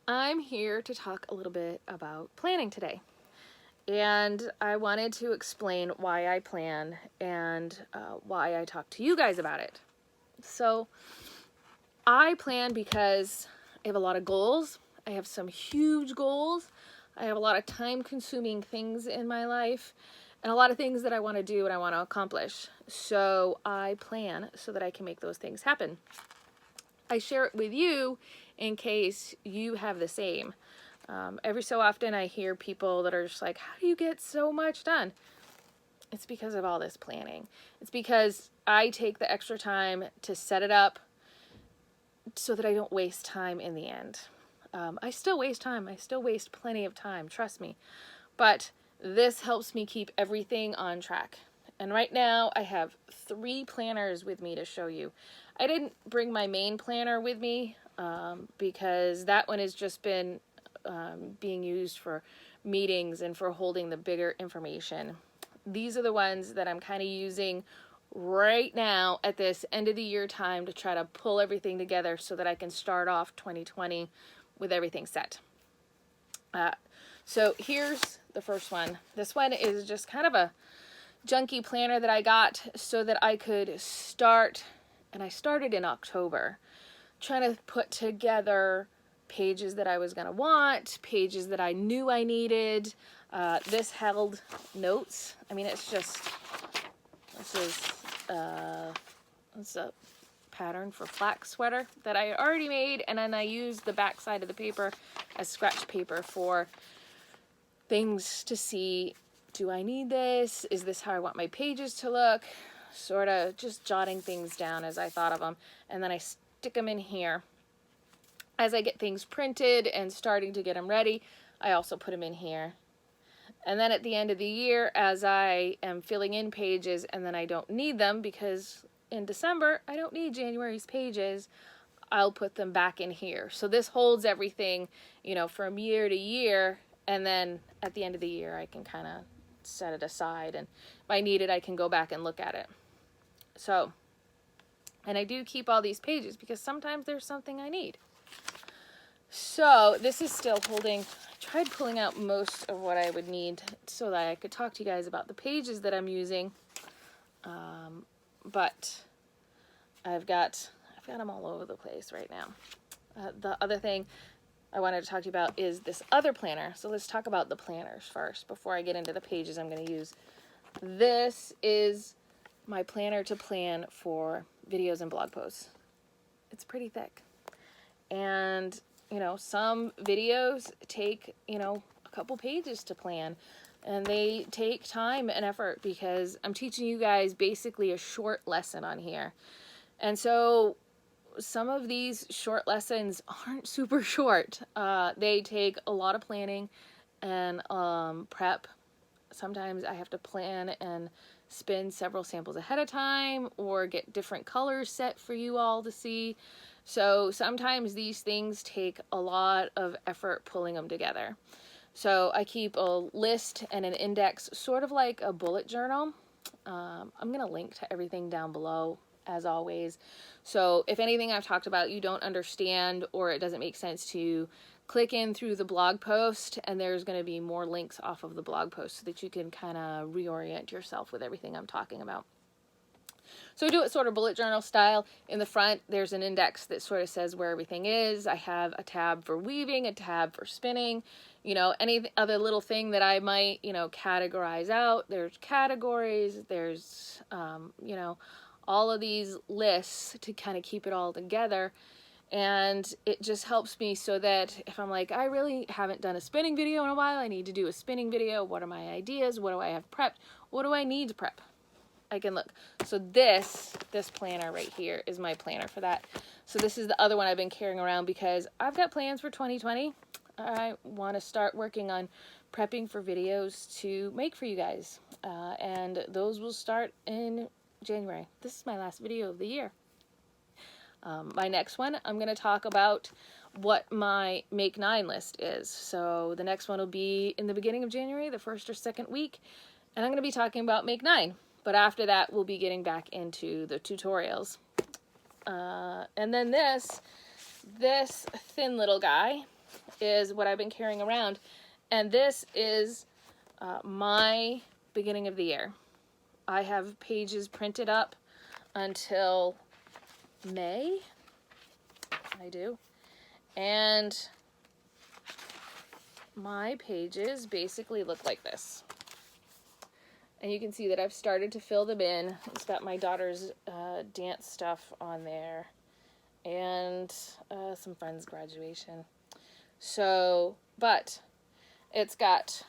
I'm here to talk a little bit about planning today. And I wanted to explain why I plan and why I talk to you guys about it. So, I plan because I have a lot of goals. I have some huge goals. I have a lot of time consuming things in my life and a lot of things that I want to do and I want to accomplish. So, I plan so that I can make those things happen. I share it with you in case you have the same. Every so often I hear people that are just like, how do you get so much done? It's because of all this planning. It's because I take the extra time to set it up so that I don't waste time in the end. I still waste time. I still waste plenty of time, trust me. But this helps me keep everything on track. And right now I have 3 planners with me to show you. I didn't bring my main planner with me because that one has just been being used for meetings and for holding the bigger information. These are the ones that I'm kind of using right now at this end of the year time to try to pull everything together so that I can start off 2020 with everything set. So here's the first one. This one is just kind of a junky planner that I got so that I could start, and I started in October, trying to put together pages that I was going to want, pages that I knew I needed. This held notes. I mean, it's a pattern for flax sweater that I already made, and then I used the back side of the paper as scratch paper for things to see. Do I need this? Is this how I want my pages to look? Sort of just jotting things down as I thought of them, and then I stick them in here. As I get things printed and starting to get them ready, I also put them in here. And then at the end of the year, as I am filling in pages and then I don't need them because in December, I don't need January's pages, I'll put them back in here. So this holds everything, from year to year. And then at the end of the year, I can kind of set it aside. And if I need it, I can go back and look at it. So, and I do keep all these pages because sometimes there's something I need. So this is still holding. I tried pulling out most of what I would need so that I could talk to you guys about the pages that I'm using. But I've got them all over the place right now. The other thing I wanted to talk to you about is this other planner. So let's talk about the planners first before I get into the pages I'm going to use. This is my planner to plan for videos and blog posts. It's pretty thick. And some videos take, a couple pages to plan, and they take time and effort because I'm teaching you guys basically a short lesson on here. And so some of these short lessons aren't super short. They take a lot of planning and prep. Sometimes I have to plan and spin several samples ahead of time or get different colors set for you all to see. So sometimes these things take a lot of effort pulling them together. So I keep a list and an index, sort of like a bullet journal. I'm going to link to everything down below, as always. So if anything I've talked about you don't understand or it doesn't make sense to you, click in through the blog post, and there's going to be more links off of the blog post so that you can kind of reorient yourself with everything I'm talking about. So I do it sort of bullet journal style. In the front, there's an index that sort of says where everything is. I have a tab for weaving, a tab for spinning, any other little thing that I might, categorize out. There's categories, there's, all of these lists to kind of keep it all together. And it just helps me so that if I'm like, I really haven't done a spinning video in a while, I need to do a spinning video. What are my ideas? What do I have prepped? What do I need to prep? I can look. So this planner right here is my planner for that. So this is the other one I've been carrying around because I've got plans for 2020. I want to start working on prepping for videos to make for you guys. And those will start in January. This is my last video of the year. My next one, I'm going to talk about what my Make 9 list is. So the next one will be in the beginning of January, the first or second week. And I'm going to be talking about Make 9. But after that, we'll be getting back into the tutorials. And then this thin little guy is what I've been carrying around. And this is my beginning of the year. I have pages printed up until May. I do. And my pages basically look like this. And you can see that I've started to fill them in. It's got my daughter's dance stuff on there. And some friends' graduation. So, but it's got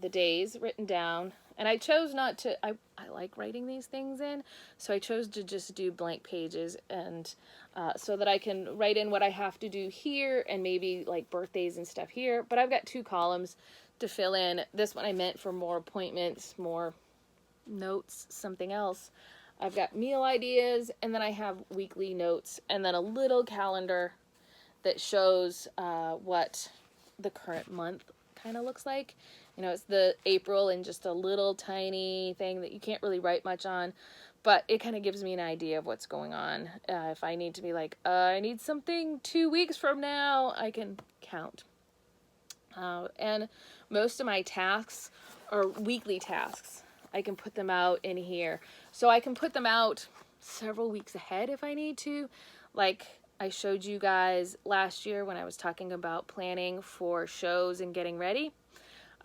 the days written down. And I chose not to, I like writing these things in, so I chose to just do blank pages, and so that I can write in what I have to do here and maybe like birthdays and stuff here. But I've got 2 columns to fill in. This one I meant for more appointments, more notes, something else. I've got meal ideas, and then I have weekly notes, and then a little calendar that shows what the current month kind of looks like. You know, it's the April and just a little tiny thing that you can't really write much on, but it kind of gives me an idea of what's going on. If I need to be like, I need something 2 weeks from now, I can count. And most of my tasks are weekly tasks. I can put them out in here. So I can put them out several weeks ahead if I need to. Like I showed you guys last year when I was talking about planning for shows and getting ready.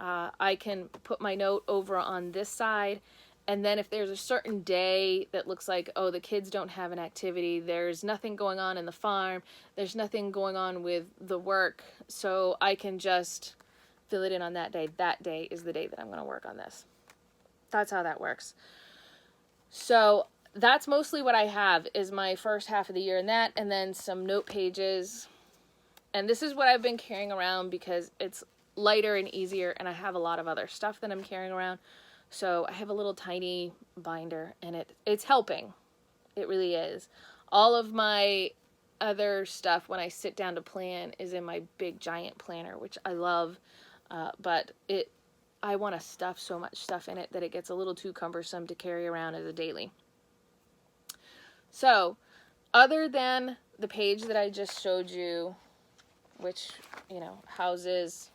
I can put my note over on this side, and then if there's a certain day that looks like, oh, the kids don't have an activity, there's nothing going on in the farm, there's nothing going on with the work, so I can just fill it in on that day. That day is the day that I'm going to work on this. That's how that works. So that's mostly what I have is my first half of the year in that, and then some note pages. And this is what I've been carrying around because it's lighter and easier, and I have a lot of other stuff that I'm carrying around. So I have a little tiny binder, and it's helping. It really is. All of my other stuff when I sit down to plan is in my big giant planner, which I love, but I want to stuff so much stuff in it that it gets a little too cumbersome to carry around as a daily. So other than the page that I just showed you, which, you know, houses,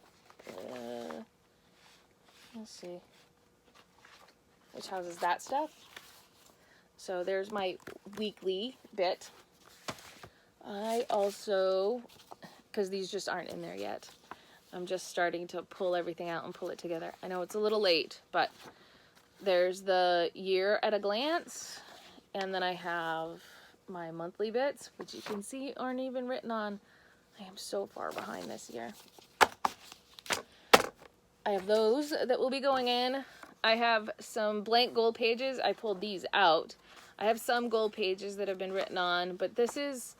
let's see, which houses that stuff. So there's my weekly bit. I also, because these just aren't in there yet, I'm just starting to pull everything out and pull it together. I know it's a little late, but there's the year at a glance, and then I have my monthly bits, which you can see aren't even written on. I am so far behind this year. I have those that will be going in. I have some blank goal pages. I pulled these out. I have some goal pages that have been written on, but this is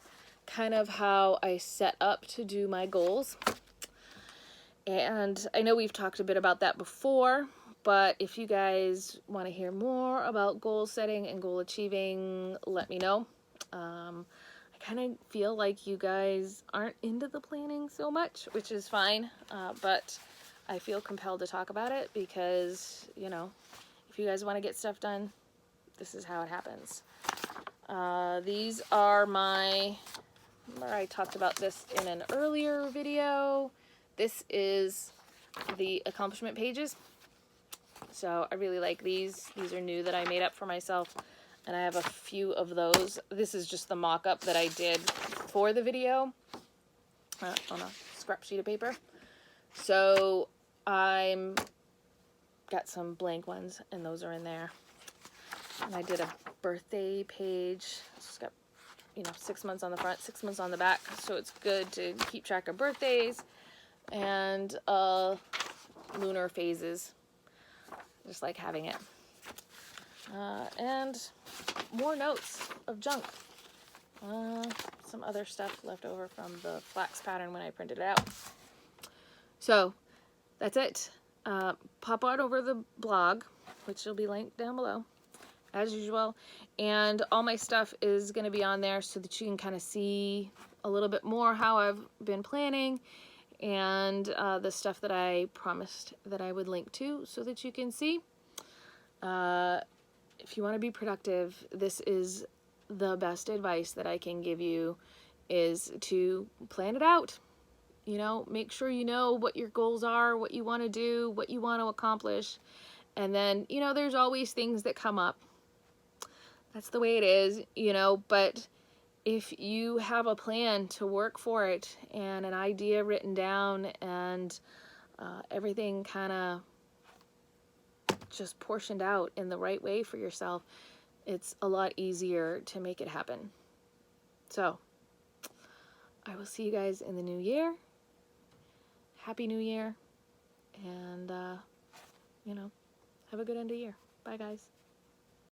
kind of how I set up to do my goals. And I know we've talked a bit about that before, but if you guys want to hear more about goal setting and goal achieving, let me know. I kind of feel like you guys aren't into the planning so much, which is fine, but I feel compelled to talk about it because, you know, if you guys want to get stuff done, this is how it happens. These are my, remember I talked about this in an earlier video. This is the accomplishment pages. So I really like these. These are new that I made up for myself, and I have a few of those. This is just the mock-up that I did for the video on a scrap sheet of paper. So I'm got some blank ones, and those are in there. And I did a birthday page. It's got, you know, 6 months on the front, 6 months on the back, so it's good to keep track of birthdays and lunar phases. Just like having it. And more notes of junk. Some other stuff left over from the flax pattern when I printed it out. So that's it. Pop on over the blog, which will be linked down below, as usual. And all my stuff is going to be on there so that you can kind of see a little bit more how I've been planning, and the stuff that I promised that I would link to so that you can see. If you want to be productive, this is the best advice that I can give you, is to plan it out You know, make sure you know what your goals are, what you want to do, what you want to accomplish. And then, you know, there's always things that come up. That's the way it is, you know, but if you have a plan to work for it and an idea written down and everything kind of just portioned out in the right way for yourself, it's a lot easier to make it happen. So I will see you guys in the new year. Happy New Year. And, you know, have a good end of year. Bye, guys.